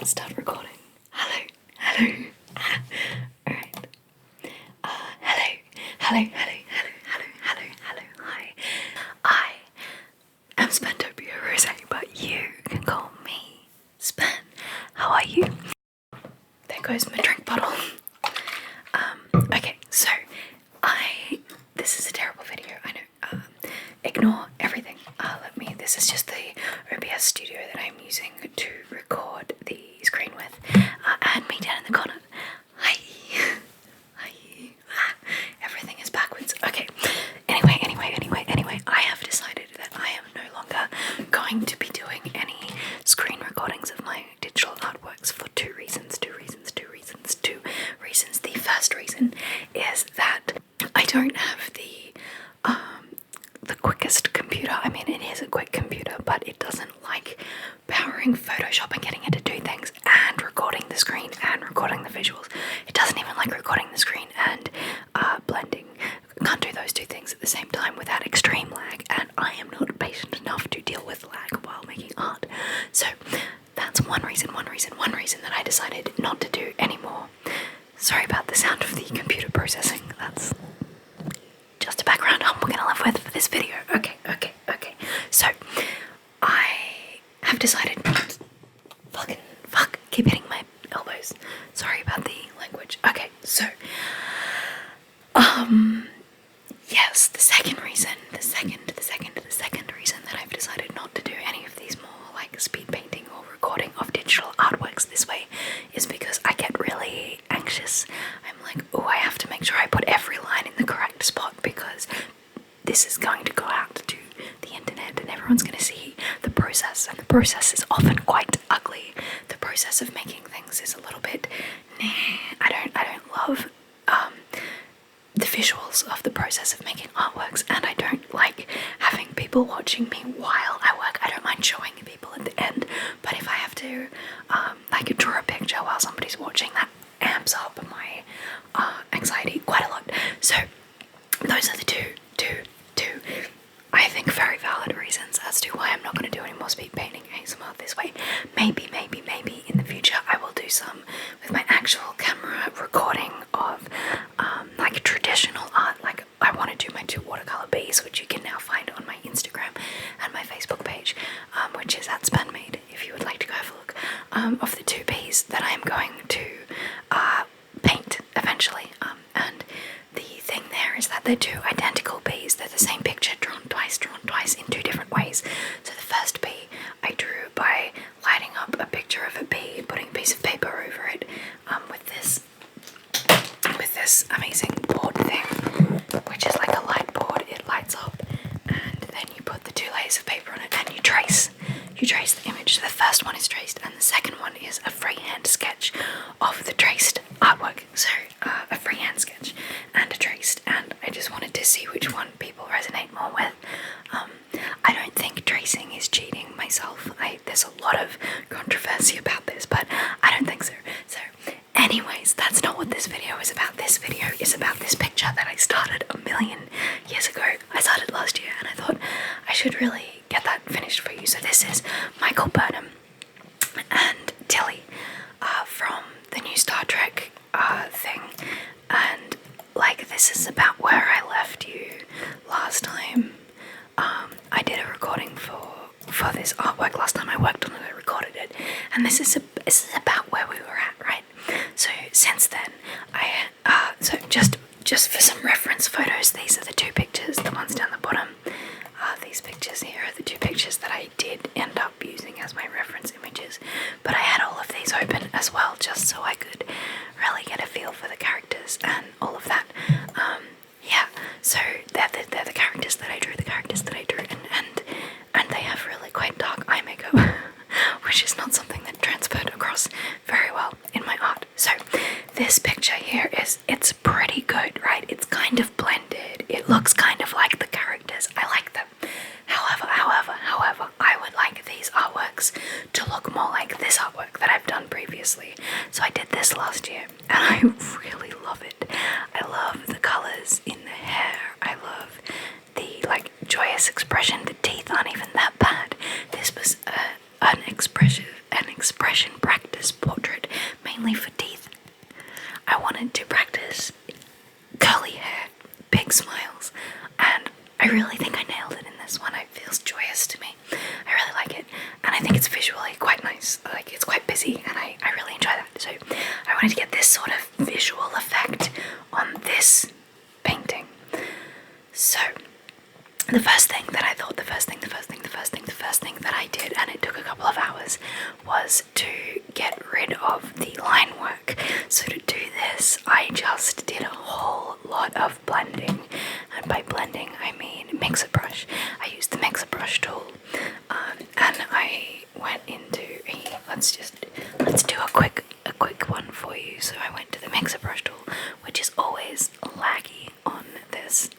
Start recording. Hello, hello. Alright. Hello. Hi. I am Spantopia Rose, but you can call me Span. How are you? There goes my drink bottle. Okay, so this is a terrible video, I know. Ignore everything. This is just the OBS studio that I'm using to record the screen with. And me down in the corner. Hi. Everything is backwards. Okay. Anyway, I have decided that I am no longer going to be doing any screen recordings of my digital artworks for two reasons. The first reason is that I don't have the quickest computer. I mean, it is a quick computer, but it doesn't like powering Photoshop and getting it to do things and recording the screen and recording the visuals. It doesn't even like recording the screen and blending. Can't do those two things at the same time without extreme lag, and I am not patient enough to deal with lag while making art. So that's one reason that I decided not to do anymore. Sorry about the sound of the computer processing. That's just a background hum we're gonna live with for this video. Okay. So I have decided keep hitting my elbows. Sorry about the language. Okay, so yes, the second reason that I've decided not to do any of these more like speed painting or recording of digital artworks this way is because I get really anxious. I'm like, oh, I have to make sure I put every line in the correct spot because this is going to go out to the internet and everyone's going to see the process, and the process is often quite ugly. The process of making things is a little bit I don't love the visuals of the process of making artworks, and I don't like having people watching me while I work. I don't mind showing people at the end, but if I have to like draw a picture while somebody's watching, that amps up my anxiety quite a lot. So those are the two I think very valid reasons as to why I'm not going to do any more speed painting ASMR this way. Maybe in the future I will do some with my actual camera recording of like traditional art. Like I want to do my 2 watercolor bees, which you can now find on my Instagram and my Facebook page, which is at Spanmade, if you would like to go have a look, of the 2 bees that I am going to paint eventually. And the thing there is that they're 2 identical bees. They're the same picture drawn twice in 2 different ways. So the first bee I drew by lighting up a picture of a bee, putting a piece of paper over it, with this amazing board thing, which is like a light board. It lights up, and then you put the 2 layers of paper on it, and you trace the image. So the first one is traced, and the second one is a freehand sketch of the traced artwork. So a freehand sketch and a traced, and I just wanted to see which one people resonate more with. I don't think tracing is cheating myself. There's a lot of controversy about this, but I don't think so. So anyways, that's not what this video is about. This video is about this picture that I started a million years ago. I started last year, and I thought I should really get that finished for you. So this is Michael Burnham and Tilly from the new Star Trek thing, and like this is about where I left you last time. I did a recording for this artwork last time I worked on it. I recorded it, and this is about where we were at, right? So since then, so just for some reference photos, these are the 2 pictures, the ones down the bottom. These pictures here are the 2 pictures that I did end up using as my reference images, but I had all of these open as well, just so I could really get a feel for the characters and all of that. Yeah, so they're the characters that I drew, and they have really quite dark eye makeup, which is not something that transferred across very well in my art. So this picture here it's pretty good, right? It's kind of blended. It looks kind of like the characters. I like them. However, I would like these artworks to look more like this artwork that I've done previously. So I did this last year, and I really love it. I love the colors in the hair. I love the like joyous expression. The teeth aren't even that bad. This was an expression practice practice portrait, mainly for teeth. I wanted to practice curly hair, big smiles, and I really think I nailed it in this one. It feels joyous to me. I really like it, and I think it's visually quite nice. Like, it's quite busy, and I really enjoy that. So I wanted to get this sort of visual effect on this painting. So the first thing that I thought, the first thing that I did, and it took a couple of hours, was to get rid of the line work. So to do this, I just did a whole lot of blending, and by blending I mean mixer brush. I used the mixer brush tool, and I went into let's do a quick one for you. So I went to the mixer brush tool, which is always laggy on this.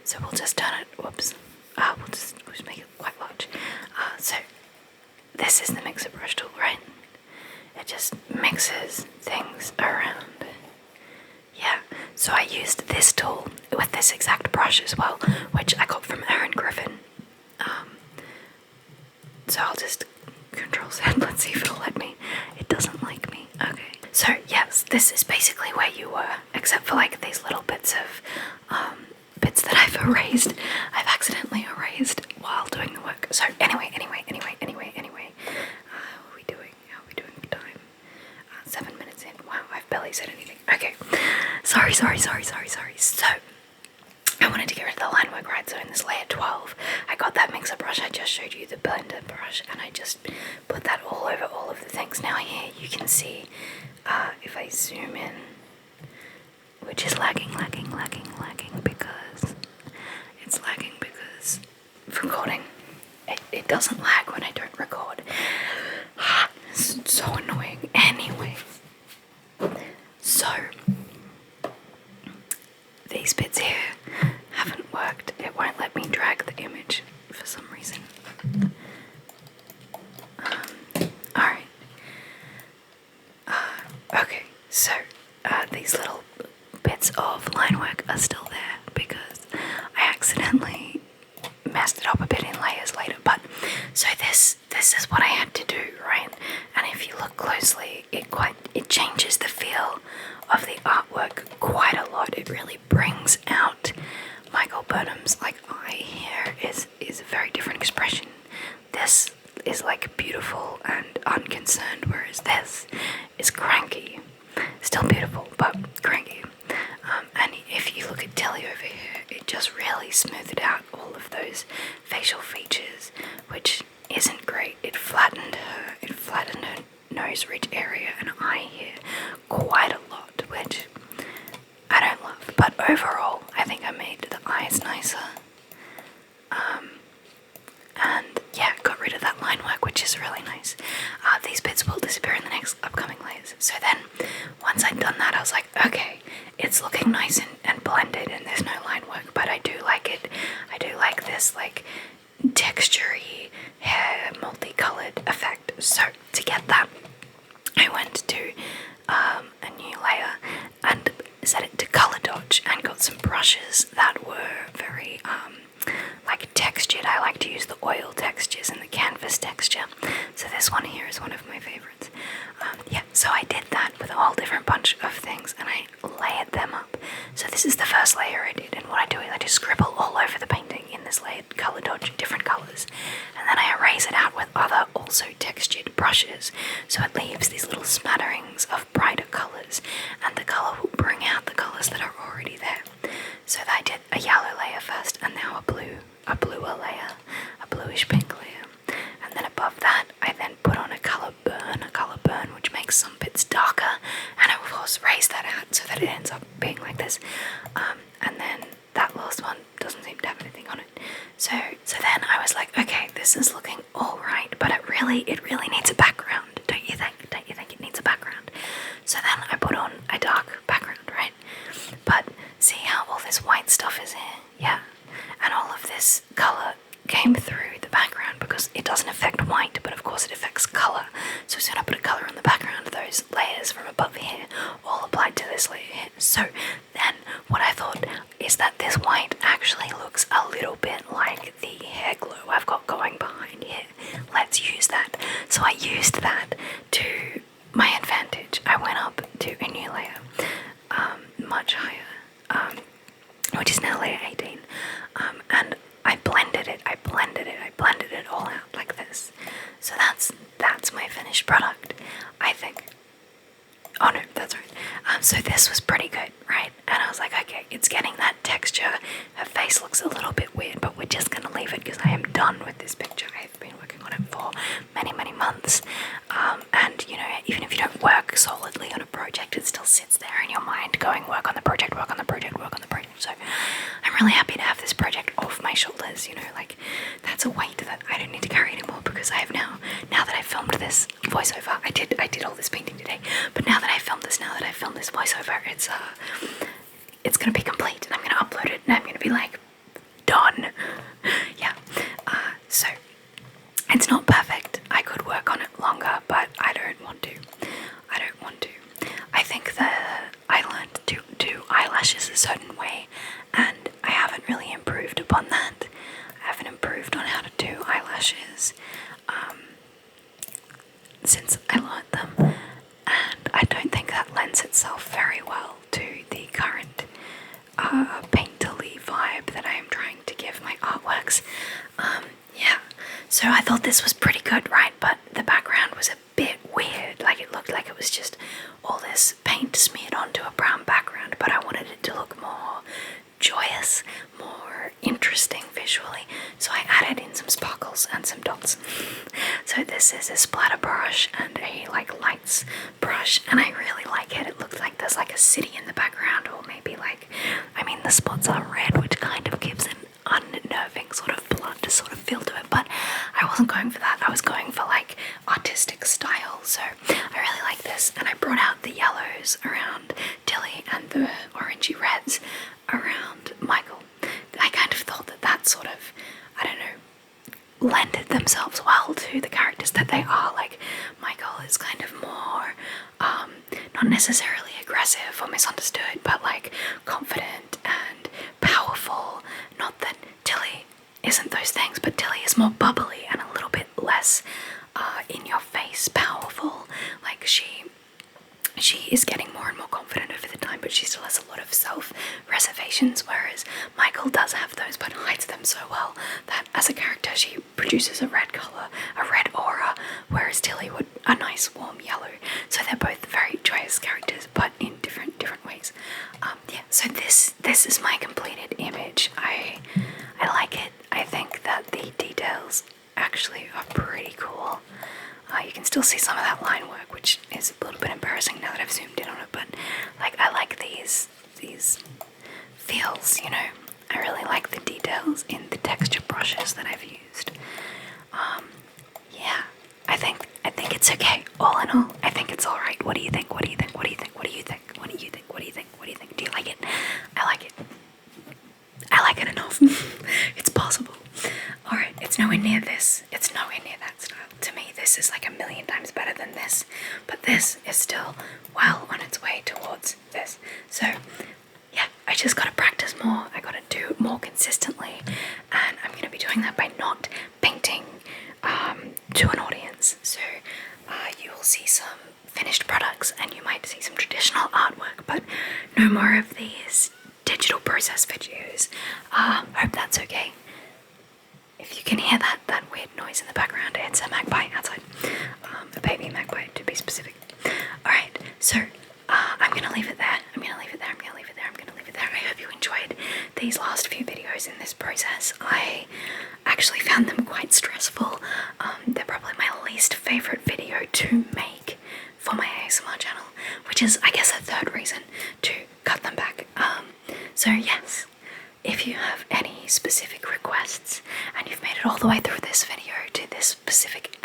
So we'll just turn it. Whoops. We'll just make it quite large. So this is the mixer brush tool, right? It just mixes things around. Yeah. So I used this tool with this exact brush as well, which I got from Aaron Griffin. So I'll just Control Z. Let's see if it'll let me. It doesn't like me. Okay. So yes, this is basically where you were, except for like these little bits of bits that I've erased. I've accidentally erased while doing the work. So anyway. How are we doing for time? 7 minutes in. Wow, I've barely said anything. Okay. Sorry. So I wanted to get rid of the line work, right? So in this layer 12, I got that mixer brush. I just showed you the blender brush, and I just put that all over all of the things. Now here you can see, if I zoom in, which is lagging because it's lagging because recording. It doesn't lag when I don't record. It's so annoying. Anyway, so these bits here haven't worked. It won't let me drag the image for some reason. Alright. Okay, so these little bits of line work are still there because I accidentally messed it up a bit in layers later. But so this is what I had to do, right? And if you look closely, it changes the feel of the artwork quite a lot. It really brings out Michael Burnham's like eye here is a very different expression. This is like beautiful and unconcerned, whereas this is cranky. Still beautiful, but cranky. And if you look at Tilly over here, it just really smoothed out all of those facial features, which isn't great. It flattened her nose ridge area and eye here quite a lot, which I don't love. But overall, I think I made the eyes nicer. And yeah, got rid of that line work, which is really nice. These bits will disappear in the next upcoming layers. So then, once I'd done that, I was like, okay, it's looking nice and blended, and there's no line work, but I do like it. I do like this, like, texture-y, hair, multicolored effect. So, to get that, I went to a new layer and set it to color dodge and got some brushes that were very, like textured. I like to use the oil textures and the canvas texture. So this one here is one of my favorites. Yeah, so I did that with a whole different bunch of things and I layered them up. So this is the first layer I did, and what I do is I just scribble all over the painting in this layered color dodge, different colors, and then I erase it out with other also textured brushes, so it leaves these little smatterings of brighter colors, and the color will bring out the colors that are already there. So I did a yellow layer first, and now a bluer layer, a bluish pink layer, and then above that I then put on a color burn, which makes some bits darker, and I of course raise that out so that it ends up being like this. And then that last one doesn't seem to have anything on it. So then I was like, okay, this is looking alright, but it really needs a background, don't you think? Don't you think it needs a background? So then I put on a dark background, right? But see how all this white stuff is here? Yeah. And all of this color came through the background because it doesn't affect white, but of course it affects color. So as soon as I put a color on the background, those layers from above here all applied to this layer here. So then what I thought is that this white actually looks a little bit like the hair glow I've got going behind here. Let's use that. So I used that to layer 18, and I blended it all out like this. So that's my finished product, I think. Oh no, that's right. So this was pretty good, right? And I was like, okay, it's getting that texture. Her face looks a little bit weird, but we're just gonna leave it because I am done with this picture. I've been working on it for many, many months. And you know, even if you don't work solidly on a project, it still sits there in your mind going, work on the project, work on the project, work on the project. So I'm really happy to have this project off my shoulders, you know, like that's a weight that I don't need to carry anymore because I have now that I filmed this voiceover, I did all this painting today, but now that I filmed this voiceover, it's gonna be complete and I'm gonna upload it and I'm gonna be like, done. Yeah, so it's not perfect. I could work on it longer, but I don't want to. I think that I learned to do eyelashes a certain way and I haven't really improved upon that. I haven't improved on how to do eyelashes since I learned them, and I don't think that lends itself very well to the current painterly vibe that I am trying to give my artworks. Yeah, so I thought this was pretty good, right? But the background was a bit weird. Like it looked like it was just all this paint smeared onto a brown background, but I wanted it to look more joyous, more interesting visually, so I added in some sparkles and some dots. So this is a splatter brush and a like lights brush, and I really like it. It looks like there's like a city in the background, or maybe like, I mean the spots are red, which kind of gives an unnerving sort of blood sort of feel to it, but I wasn't going for that. I was going for like artistic style, so I really like this, and I brought out the yellows around Tilly and the orangey reds around Michael. I kind of thought that sort of, I don't know, lended themselves well to the characters that they are. Like Michael is kind of more not necessarily aggressive or misunderstood, but like confident and powerful. Not that Tilly isn't those things, but Tilly is more bubbly and a little bit less in your face powerful. Like she is getting more and more confident over the time, but she still has a lot of self-reservations, whereas Michael does have those but hides them so well that as a character she produces a red colour, a red aura, whereas Tilly would a nice warm yellow. So they're both very joyous characters, but in different ways. Yeah, so this is my completed image. I like it. I think that the details actually are pretty cool. You can still see some of that line work, which is a little bit embarrassing now that I've zoomed in on it, but like I like these feels, you know. I really like the details in the texture brushes that I've used. Yeah, I think it's okay. All in all, I think it's alright. What do you think? What do you think? What do you think? What do you think? What do you think? What do you think? What do you think? Do you like it? I like it. I like it enough. It's possible. Alright, it's nowhere near this. It's nowhere near that style. To me, this is like a million times better than this, but this is still well on its way towards this. So yeah, I just gotta practice more. I gotta do it more consistently, and I'm gonna be doing that by not painting to an audience. So you will see some finished products and you might see some traditional artwork, but no more of these digital process videos. Hope that's okay. If you can hear that weird noise in the background, it's a magpie outside. A baby magpie, to be specific. Alright, so I'm gonna leave it there. I'm gonna leave it there. I hope you enjoyed these last few videos in this process. I actually found them quite stressful. They're probably my least favourite video to make for my ASMR channel, which is, I guess, a third reason to cut them back. So yes, if you have any specific requests and you've made it all the way through this video to this specific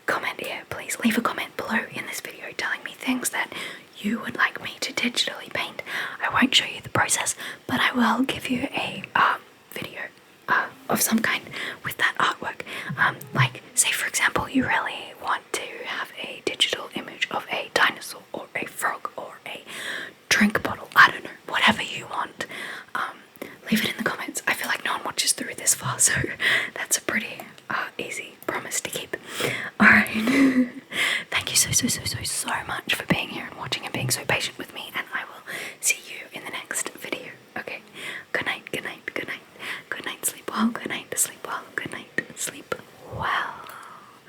comment here, please leave a comment below in this video telling me things that you would like me to digitally paint. I won't show you the process, but I will give you a video of some kind with that artwork. Like, say for example, you really want to have a digital image of a dinosaur or a frog or a drink bottle, I don't know, whatever you want. Leave it in the comments. I feel like no one watches through this far, so that's a pretty easy promise to keep. Alright. Thank you so much for being here and watching and being so patient with me, and I will see you in the next video. Okay, good Sleep well. Good night. Sleep well.